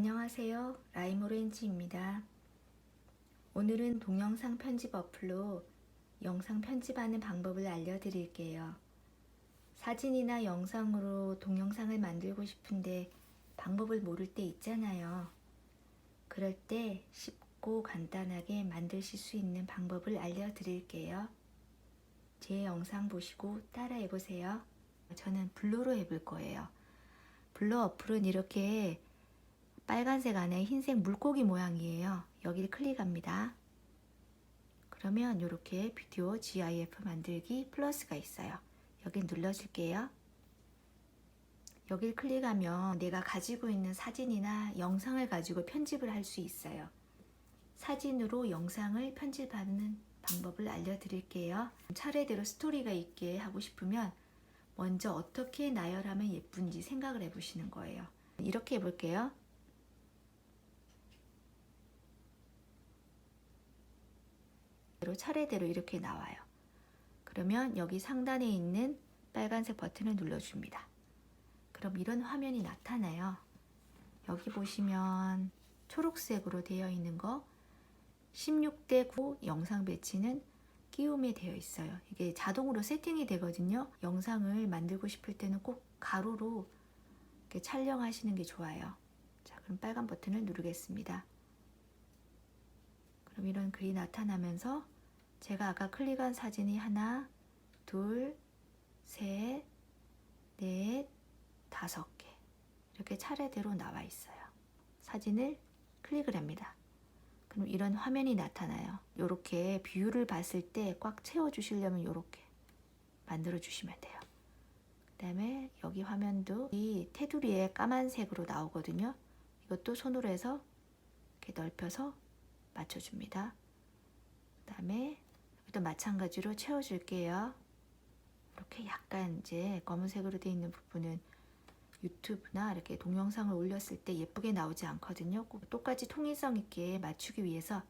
안녕하세요. 라임오렌지입니다. 오늘은 동영상 편집 어플로 영상 편집하는 방법을 알려드릴게요. 사진이나 영상으로 동영상을 만들고 싶은데 방법을 모를 때 있잖아요. 그럴 때 쉽고 간단하게 만드실 수 있는 방법을 알려드릴게요. 제 영상 보시고 따라해보세요. 저는 블러로 해볼 거예요. 블러 어플은 이렇게 빨간색 안에 흰색 물고기 모양이에요. 여기를 클릭합니다. 그러면 이렇게 비디오 GIF 만들기 플러스가 있어요. 여기 눌러줄게요. 여기를 클릭하면 내가 가지고 있는 사진이나 영상을 가지고 편집을 할 수 있어요. 사진으로 영상을 편집하는 방법을 알려드릴게요. 차례대로 스토리가 있게 하고 싶으면 먼저 어떻게 나열하면 예쁜지 생각을 해보시는 거예요. 이렇게 해볼게요. 차례대로 이렇게 나와요. 그러면 여기 상단에 있는 빨간색 버튼을 눌러줍니다. 그럼 이런 화면이 나타나요. 여기 보시면 초록색으로 되어 있는 거 16대 9 영상 배치는 끼움이 되어 있어요. 이게 자동으로 세팅이 되거든요. 영상을 만들고 싶을 때는 꼭 가로로 이렇게 촬영하시는 게 좋아요. 자, 그럼 빨간 버튼을 누르겠습니다. 그럼 이런 글이 나타나면서 제가 아까 클릭한 사진이 하나, 둘, 셋, 넷, 5개 이렇게 차례대로 나와 있어요. 사진을 클릭을 합니다. 그럼 이런 화면이 나타나요. 이렇게 뷰를 봤을 때 꽉 채워주시려면 이렇게 만들어 주시면 돼요. 그 다음에 여기 화면도 이 테두리에 까만색으로 나오거든요. 이것도 손으로 해서 이렇게 넓혀서 맞춰줍니다. 그 다음에 또 마찬가지로 채워줄게요. 이렇게 약간 이제 검은색으로 되어 있는 부분은 유튜브나 이렇게 동영상을 올렸을 때 예쁘게 나오지 않거든요. 꼭 똑같이 통일성 있게 맞추기 위해서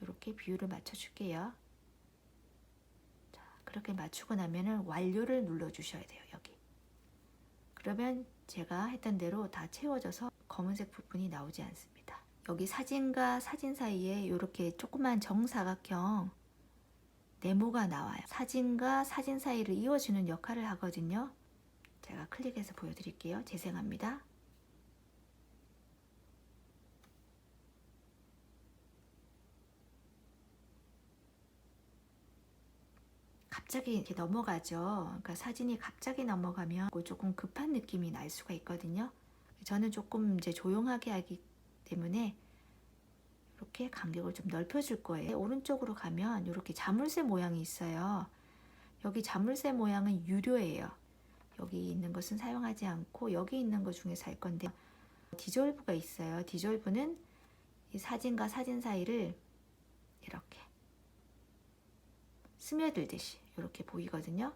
이렇게 비율을 맞춰줄게요. 자, 그렇게 맞추고 나면은 완료를 눌러주셔야 돼요. 여기. 그러면 제가 했던 대로 다 채워져서 검은색 부분이 나오지 않습니다. 여기 사진과 사진 사이에 이렇게 조그만 정사각형 네모가 나와요. 사진과 사진 사이를 이어주는 역할을 하거든요. 제가 클릭해서 보여드릴게요. 재생합니다. 갑자기 이렇게 넘어가죠. 그러니까 사진이 갑자기 넘어가면 조금 급한 느낌이 날 수가 있거든요. 저는 조금 이제 조용하게 하기 때문에 이렇게 간격을 좀 넓혀줄 거예요. 오른쪽으로 가면 이렇게 자물쇠 모양이 있어요. 여기 자물쇠 모양은 유료예요. 여기 있는 것은 사용하지 않고 여기 있는 것 중에서 할 건데 디졸브가 있어요. 디졸브는 이 사진과 사진 사이를 이렇게 스며들듯이 이렇게 보이거든요.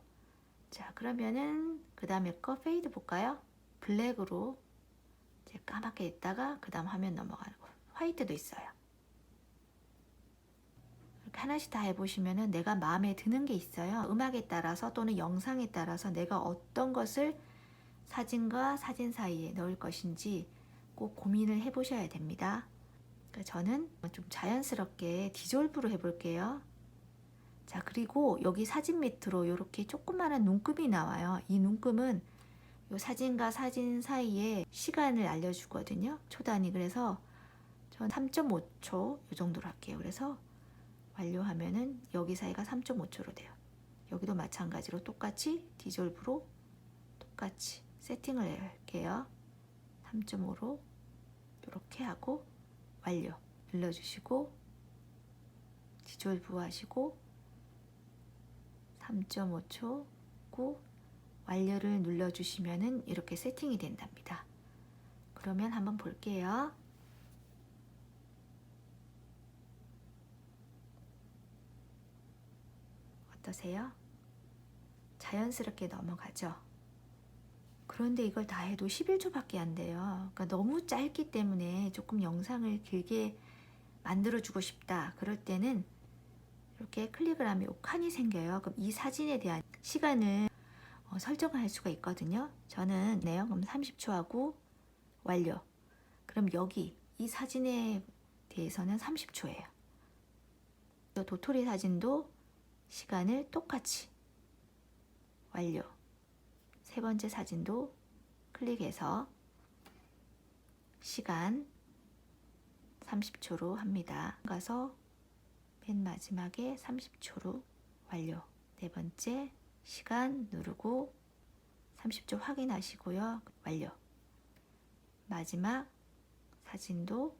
자, 그러면은 그 다음에 거 페이드 볼까요? 블랙으로 이제 까맣게 있다가 그 다음 화면 넘어가는 거. 화이트도 있어요. 이렇게 하나씩 다 해보시면은 내가 마음에 드는 게 있어요. 음악에 따라서 또는 영상에 따라서 내가 어떤 것을 사진과 사진 사이에 넣을 것인지 꼭 고민을 해보셔야 됩니다. 그러니까 저는 좀 자연스럽게 디졸브로 해볼게요. 자, 그리고 여기 사진 밑으로 이렇게 조그마한 눈금이 나와요. 이 눈금은 이 사진과 사진 사이에 시간을 알려주거든요. 초 단위. 그래서 전 3.5초 이 정도로 할게요. 그래서 완료하면은 여기 사이가 3.5초로 돼요. 여기도 마찬가지로 똑같이 디졸브로 똑같이 세팅을 할게요. 3.5로 이렇게 하고 완료 눌러주시고 디졸브 하시고 3.5초 고 완료를 눌러주시면은 이렇게 세팅이 된답니다. 그러면 한번 볼게요. 어떠세요? 자연스럽게 넘어가죠? 그런데 이걸 다 해도 11초밖에 안 돼요. 그러니까 너무 짧기 때문에 조금 영상을 길게 만들어주고 싶다. 그럴 때는 이렇게 클릭을 하면 칸이 생겨요. 그럼 이 사진에 대한 시간을 설정할 수가 있거든요. 저는 그럼 30초 하고 완료. 그럼 그럼 여기 이 사진에 대해서는 30초예요. 도토리 사진도 시간을 똑같이 완료. 세 번째 사진도 클릭해서 시간 30초로 합니다. 가서 맨 마지막에 30초로 완료. 네 번째 시간 누르고 30초 확인하시고요. 완료. 마지막 사진도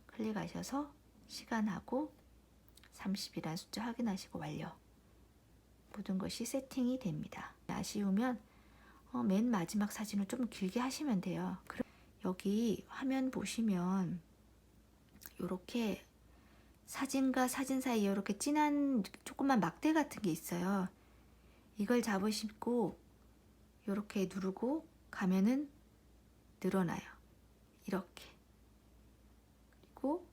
클릭하셔서 시간하고 30이라는 숫자 확인하시고 완료. 모든 것이 세팅이 됩니다. 아쉬우면 맨 마지막 사진을 좀 길게 하시면 돼요. 여기 화면 보시면 이렇게 사진과 사진 사이에 이렇게 진한 조그만 막대 같은 게 있어요. 이걸 잡으시고 이렇게 누르고 가면은 늘어나요. 이렇게. 그리고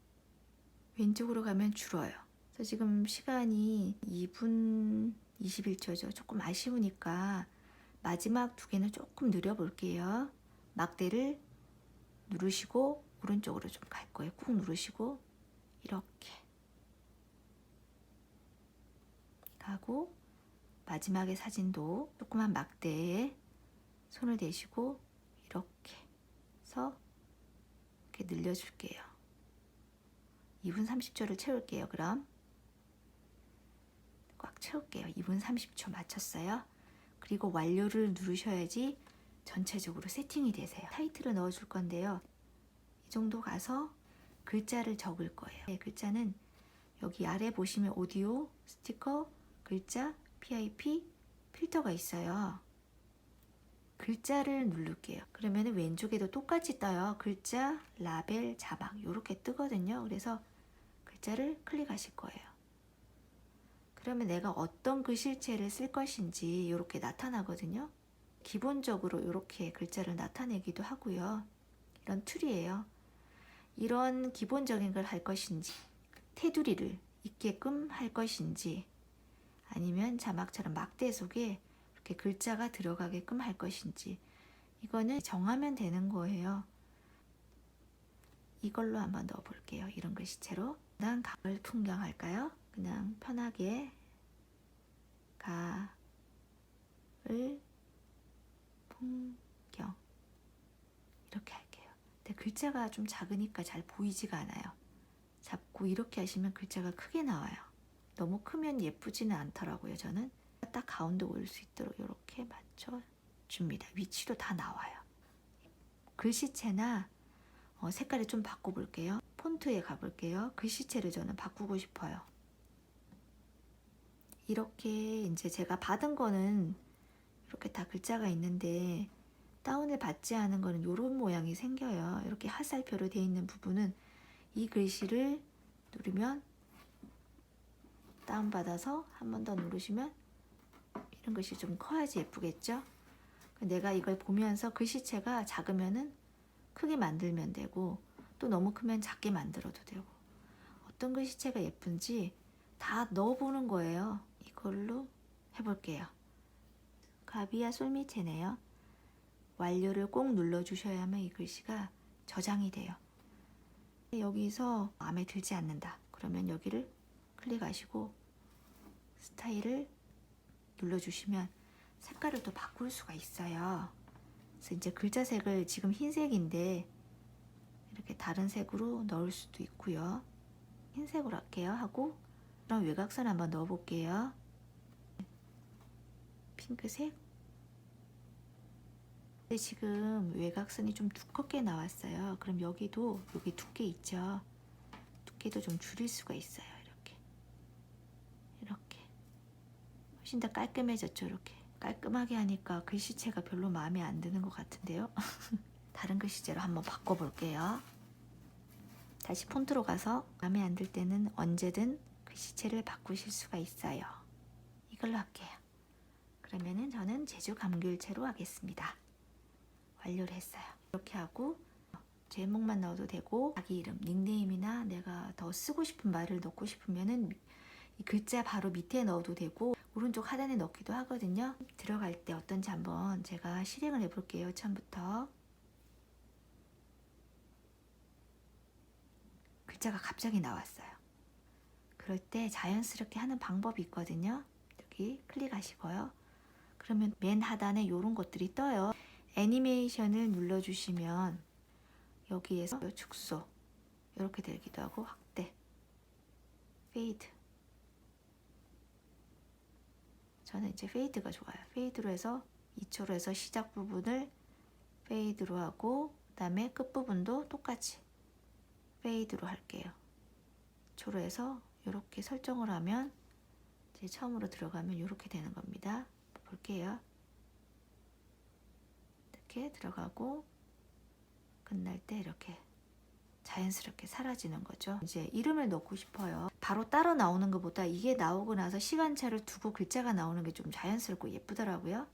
왼쪽으로 가면 줄어요. 그래서 지금 시간이 2분 21초죠. 조금 아쉬우니까 마지막 두 개는 조금 늘려볼게요. 막대를 누르시고 오른쪽으로 좀 갈 거예요. 꾹 누르시고 이렇게 가고 마지막에 사진도 조그만 막대에 손을 대시고 이렇게 해서 이렇게 늘려줄게요. 2분 30초를 채울게요. 그럼 꽉 채울게요. 2분 30초 맞췄어요. 그리고 완료를 누르셔야지 전체적으로 세팅이 되세요. 타이틀을 넣어줄 건데요. 이 정도 가서 글자를 적을 거예요. 네, 글자는 여기 아래 보시면 오디오, 스티커, 글자, PIP, 필터가 있어요. 글자를 누를게요. 그러면 왼쪽에도 똑같이 떠요. 글자, 라벨, 자막 이렇게 뜨거든요. 그래서 글자를 클릭하실 거예요. 그러면 내가 어떤 글씨체를 쓸 것인지 이렇게 나타나거든요. 기본적으로 이렇게 글자를 나타내기도 하고요. 이런 툴이에요. 이런 기본적인 걸 할 것인지, 테두리를 있게끔 할 것인지, 아니면 자막처럼 막대 속에 이렇게 글자가 들어가게끔 할 것인지, 이거는 정하면 되는 거예요. 이걸로 한번 넣어 볼게요. 이런 글씨체로. 그냥 가을 풍경 할까요? 그냥 편하게 가을 풍경 이렇게 할게요. 근데 글자가 좀 작으니까 잘 보이지가 않아요. 잡고 이렇게 하시면 글자가 크게 나와요. 너무 크면 예쁘지는 않더라고요. 저는 딱 가운데 올 수 있도록 이렇게 맞춰줍니다. 위치도 다 나와요. 글씨체나 색깔을 좀 바꿔볼게요. 폰트에 가볼게요. 글씨체를 저는 바꾸고 싶어요. 이렇게 이제 제가 받은 거는 이렇게 다 글자가 있는데 다운을 받지 않은 거는 이런 모양이 생겨요. 이렇게 화살표로 되어 있는 부분은 이 글씨를 누르면 다운받아서 한 번 더 누르시면 이런 글씨 좀 커야지 예쁘겠죠? 내가 이걸 보면서 글씨체가 작으면은 크게 만들면 되고 또 너무 크면 작게 만들어도 되고 어떤 글씨체가 예쁜지 다 넣어보는 거예요. 이걸로 해볼게요. 가비아 솔미체네요. 완료를 꼭 눌러주셔야만 이 글씨가 저장이 돼요. 여기서 마음에 들지 않는다. 그러면 여기를 클릭하시고 스타일을 눌러주시면 색깔을 또 바꿀 수가 있어요. 그래서 이제 글자색을 지금 흰색인데 이렇게 다른 색으로 넣을 수도 있고요. 흰색으로 할게요 하고 그럼 외곽선 한번 넣어 볼게요. 핑크색. 근데 지금 외곽선이 좀 두껍게 나왔어요. 그럼 여기도 여기 두께 있죠. 두께도 좀 줄일 수가 있어요. 이렇게 훨씬 더 깔끔해졌죠. 이렇게 깔끔하게 하니까 글씨체가 별로 마음에 안 드는 것 같은데요. 다른 글씨체로 한번 바꿔볼게요. 다시 폰트로 가서 마음에 안 들 때는 언제든 글씨체를 바꾸실 수가 있어요. 이걸로 할게요. 그러면은 저는 제주 감귤체로 하겠습니다. 완료를 했어요. 이렇게 하고 제목만 넣어도 되고 자기 이름, 닉네임이나 내가 더 쓰고 싶은 말을 넣고 싶으면은 이 글자 바로 밑에 넣어도 되고 오른쪽 하단에 넣기도 하거든요. 들어갈 때 어떤지 한번 제가 실행을 해볼게요. 처음부터 글자가 갑자기 나왔어요. 그럴 때 자연스럽게 하는 방법이 있거든요. 여기 클릭하시고요. 그러면 맨 하단에 이런 것들이 떠요. 애니메이션을 눌러주시면 여기에서 축소 이렇게 되기도 하고 확대, 페이드. 저는 이제 페이드가 좋아요. 페이드로 해서 2초로 해서 시작 부분을 페이드로 하고 그 다음에 끝부분도 똑같이 페이드로 할게요. 2초로 해서 이렇게 설정을 하면 이제 처음으로 들어가면 이렇게 되는 겁니다. 볼게요. 이렇게 들어가고 끝날 때 이렇게 자연스럽게 사라지는 거죠. 이제 이름을 넣고 싶어요. 바로 따로 나오는 것보다 이게 나오고 나서 시간차를 두고 글자가 나오는 게 좀 자연스럽고 예쁘더라고요.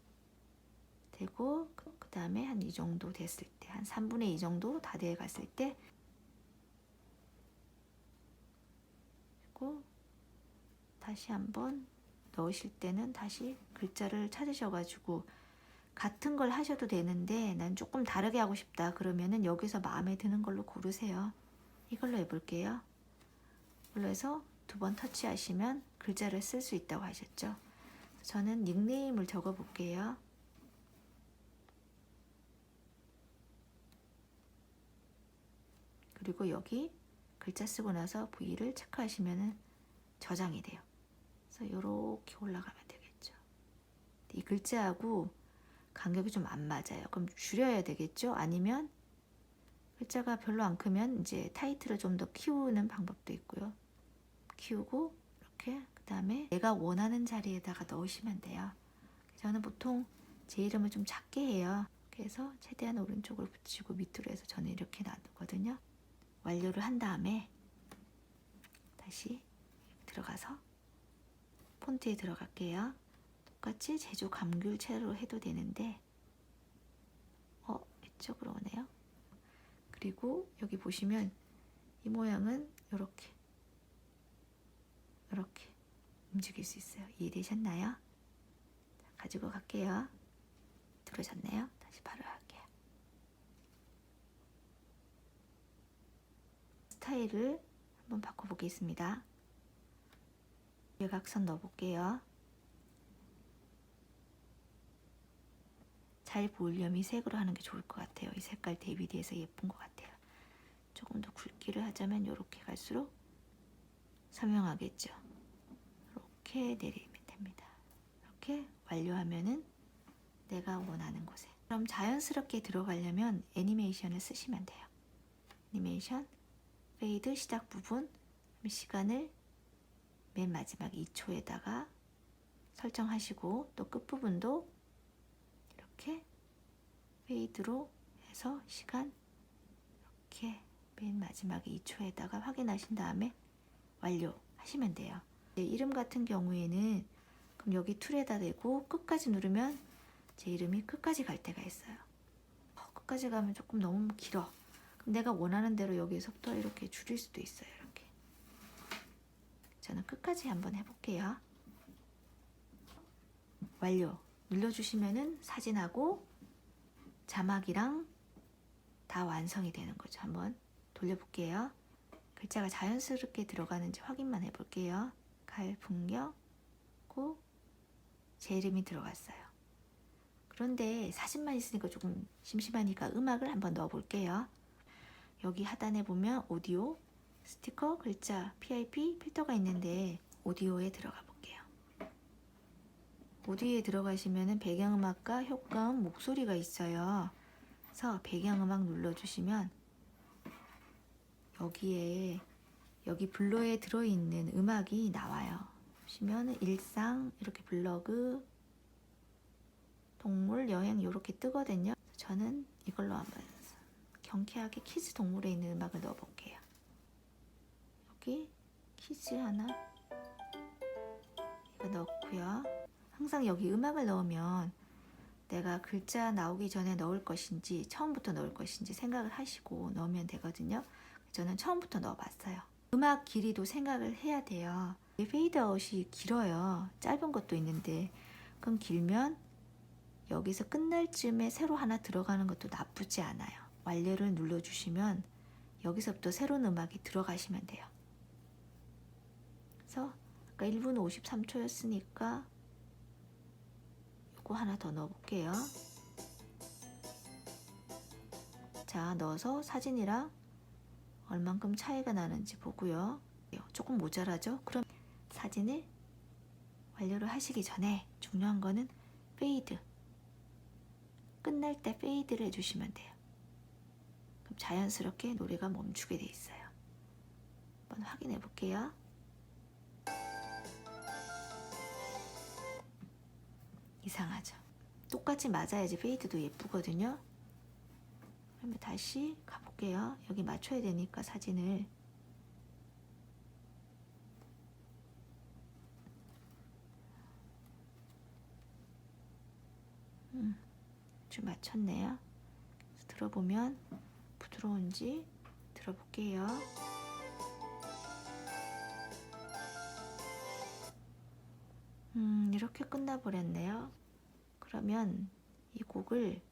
되고 그 다음에 한 이 정도 됐을 때, 한 3분의 2 정도 다 돼 갔을 때, 그리고 다시 한번 넣으실 때는 다시 글자를 찾으셔가지고 같은 걸 하셔도 되는데 난 조금 다르게 하고 싶다 그러면은 여기서 마음에 드는 걸로 고르세요. 이걸로 해볼게요. 이걸로 해서 2번 터치하시면 글자를 쓸 수 있다고 하셨죠. 저는 닉네임을 적어 볼게요. 그리고 여기 글자 쓰고 나서 V를 체크하시면 저장이 돼요. 그래서 이렇게 올라가면 되겠죠. 이 글자하고 간격이 좀 안 맞아요. 그럼 줄여야 되겠죠? 아니면 글자가 별로 안 크면 이제 타이틀을 좀 더 키우는 방법도 있고요. 키우고 이렇게 그 다음에 내가 원하는 자리에다가 넣으시면 돼요. 저는 보통 제 이름을 좀 작게 해요. 그래서 최대한 오른쪽으로 붙이고 밑으로 해서 저는 이렇게 놔두거든요. 완료를 한 다음에 다시 들어가서 폰트에 들어갈게요. 똑같이 제조 감귤체로 해도 되는데 이쪽으로 오네요. 그리고 여기 보시면 이 모양은 이렇게 움직일 수 있어요. 이해되셨나요? 가지고 갈게요. 들어졌네요. 다시 바로 할게요. 스타일을 한번 바꿔보겠습니다. 외곽선 넣어볼게요. 잘 보이려면 이 색으로 하는 게 좋을 것 같아요. 이 색깔 대비돼서 예쁜 것 같아요. 조금 더 굵기를 하자면 이렇게 갈수록 선명하겠죠. 이렇게 내리면 됩니다. 이렇게 완료하면은 내가 원하는 곳에. 그럼 자연스럽게 들어가려면 애니메이션을 쓰시면 돼요. 애니메이션, 페이드 시작 부분, 시간을 맨 마지막 2초에다가 설정하시고 또 끝부분도 이렇게 페이드로 해서 시간 이렇게 맨 마지막에 2초에다가 확인하신 다음에 완료하시면 돼요. 이름 같은 경우에는 그럼 여기 툴에다 대고 끝까지 누르면 제 이름이 끝까지 갈 때가 있어요. 끝까지 가면 조금 너무 길어. 그럼 내가 원하는 대로 여기서부터 이렇게 줄일 수도 있어요. 이렇게. 저는 끝까지 한번 해볼게요. 완료 눌러주시면은 사진하고 자막이랑 다 완성이 되는 거죠. 한번 돌려볼게요. 글자가 자연스럽게 들어가는지 확인만 해볼게요. 갈풍경고 제 이름이 들어갔어요. 그런데 사진만 있으니까 조금 심심하니까 음악을 한번 넣어볼게요. 여기 하단에 보면 오디오, 스티커, 글자, PIP, 필터가 있는데 오디오에 들어가 볼게요. 오디오에 들어가시면 배경음악과 효과음, 목소리가 있어요. 그래서 배경음악 눌러주시면 여기 블로에 들어있는 음악이 나와요. 보시면 일상, 이렇게 블로그, 동물, 여행 이렇게 뜨거든요. 저는 이걸로 한번 경쾌하게 키즈 동물에 있는 음악을 넣어볼게요. 여기 키즈 하나 이거 넣고요. 항상 여기 음악을 넣으면 내가 글자 나오기 전에 넣을 것인지 처음부터 넣을 것인지 생각을 하시고 넣으면 되거든요. 저는 처음부터 넣어봤어요. 음악 길이도 생각을 해야 돼요. 페이드아웃이 길어요. 짧은 것도 있는데 그럼 길면 여기서 끝날 쯤에 새로 하나 들어가는 것도 나쁘지 않아요. 완료를 눌러주시면 여기서부터 새로운 음악이 들어가시면 돼요. 그래서 아까 1분 53초였으니까 이거 하나 더 넣어볼게요. 자, 넣어서 사진이랑 얼만큼 차이가 나는지 보고요. 조금 모자라죠? 그럼 사진을 완료를 하시기 전에 중요한 거는 페이드. 끝날 때 페이드를 해주시면 돼요. 그럼 자연스럽게 노래가 멈추게 돼 있어요. 한번 확인해 볼게요. 이상하죠? 똑같이 맞아야지 페이드도 예쁘거든요. 그러면 다시 가볼게요. 여기 맞춰야 되니까 사진을. 좀 맞췄네요. 들어보면 부드러운지 들어볼게요. 이렇게 끝나버렸네요. 그러면 이 곡을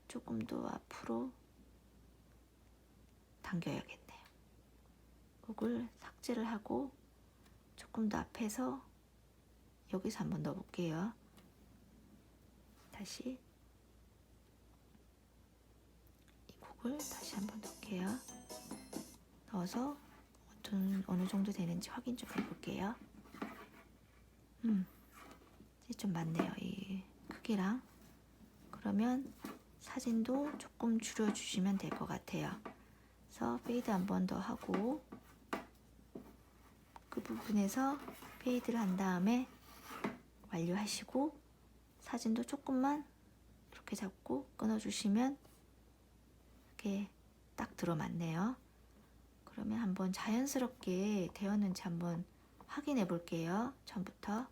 조금 더 앞으로 당겨야겠네요. 곡을 삭제를 하고 조금 더 앞에서 여기서 한번 넣어볼게요. 다시 이 곡을 다시 한번 넣을게요. 넣어서 어느 정도 되는지 확인 좀 해볼게요. 이제 좀 맞네요. 이 크기랑. 그러면 사진도 조금 줄여주시면 될 것 같아요. 그래서 페이드 한 번 더 하고 그 부분에서 페이드를 한 다음에 완료하시고 사진도 조금만 이렇게 잡고 끊어주시면 이렇게 딱 들어맞네요. 그러면 한번 자연스럽게 되었는지 한번 확인해 볼게요. 처음부터.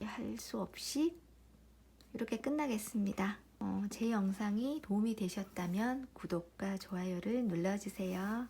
할 수 없이 이렇게 끝나겠습니다. 제 영상이 도움이 되셨다면 구독과 좋아요를 눌러주세요.